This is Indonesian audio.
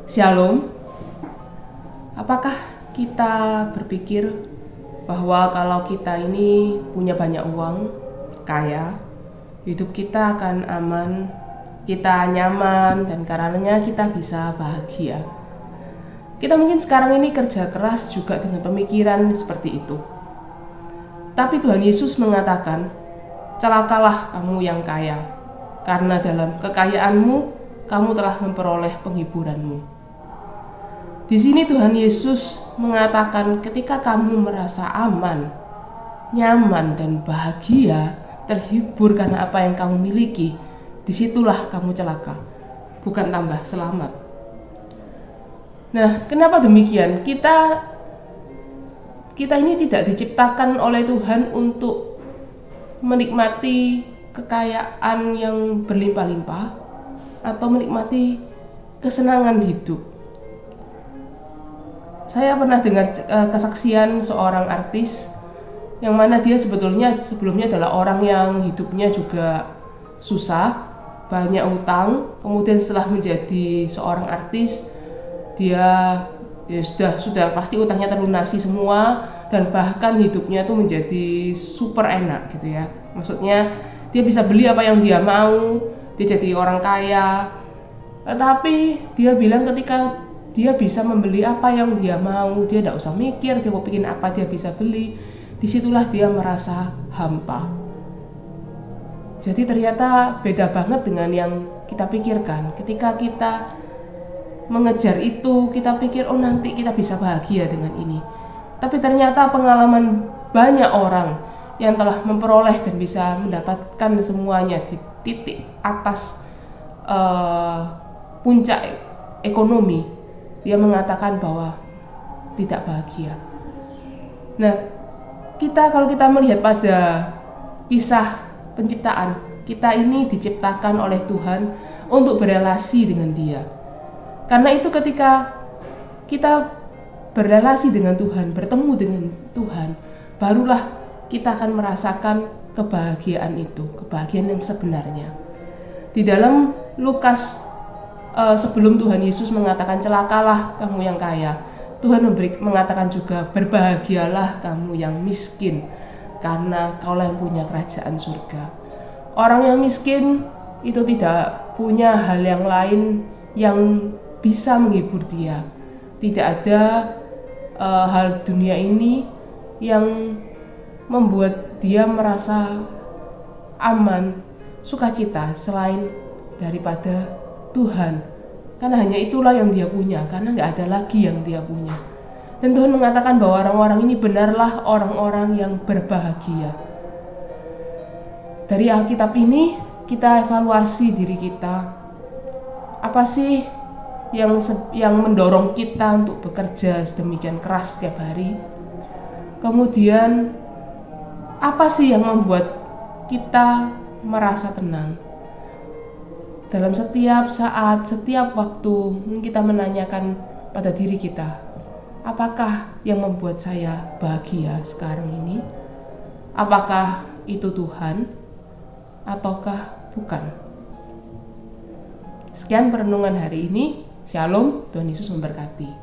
Shalom. Apakah kita berpikir bahwa kalau kita ini punya banyak uang, kaya, hidup kita akan aman, kita nyaman, dan karenanya kita bisa bahagia? Kita mungkin sekarang ini kerja keras juga dengan pemikiran seperti itu. Tapi Tuhan Yesus mengatakan, celakalah kamu yang kaya, karena dalam kekayaanmu kamu telah memperoleh penghiburanmu. Di sini Tuhan Yesus mengatakan ketika kamu merasa aman, nyaman, dan bahagia, terhibur karena apa yang kamu miliki, disitulah kamu celaka, bukan tambah selamat. Nah, kenapa demikian? Kita ini tidak diciptakan oleh Tuhan untuk menikmati kekayaan yang berlimpah-limpah atau menikmati kesenangan hidup. Saya pernah dengar kesaksian seorang artis yang mana dia sebetulnya sebelumnya adalah orang yang hidupnya juga susah, banyak utang. Kemudian setelah menjadi seorang artis, dia sudah pasti utangnya terlunasi semua, dan bahkan hidupnya tuh menjadi super enak gitu ya. Maksudnya dia bisa beli apa yang dia mau, dia jadi orang kaya. Tapi dia bilang ketika dia bisa membeli apa yang dia mau, dia tidak usah mikir dia mau bikin apa, dia bisa beli. Disitulah dia merasa hampa. Jadi ternyata beda banget dengan yang kita pikirkan. Ketika kita mengejar itu, kita pikir oh nanti kita bisa bahagia dengan ini. Tapi ternyata pengalaman banyak orang yang telah memperoleh dan bisa mendapatkan semuanya di titik atas puncak ekonomi, dia mengatakan bahwa tidak bahagia. Nah, kalau kita melihat pada kisah penciptaan, kita ini diciptakan oleh Tuhan untuk berelasi dengan Dia. Karena itu ketika kita berelasi dengan Tuhan, bertemu dengan Tuhan, barulah kita akan merasakan kebahagiaan itu, kebahagiaan yang sebenarnya. Di dalam Lukas sebelum Tuhan Yesus mengatakan celakalah kamu yang kaya, Tuhan mengatakan juga berbahagialah kamu yang miskin, karena kaulah yang punya kerajaan surga. Orang yang miskin itu tidak punya hal yang lain yang bisa menghibur dia. Tidak ada hal dunia ini yang membuat dia merasa aman, sukacita selain daripada Tuhan, karena hanya itulah yang dia punya, karena nggak ada lagi yang dia punya. Dan Tuhan mengatakan bahwa orang-orang ini benarlah orang-orang yang berbahagia. Dari Alkitab ini kita evaluasi diri kita. Apa sih yang mendorong kita untuk bekerja sedemikian keras setiap hari? Kemudian apa sih yang membuat kita merasa tenang? Dalam setiap saat, setiap waktu, kita menanyakan pada diri kita, apakah yang membuat saya bahagia sekarang ini? Apakah itu Tuhan ataukah bukan? Sekian perenungan hari ini. Shalom, Tuhan Yesus memberkati.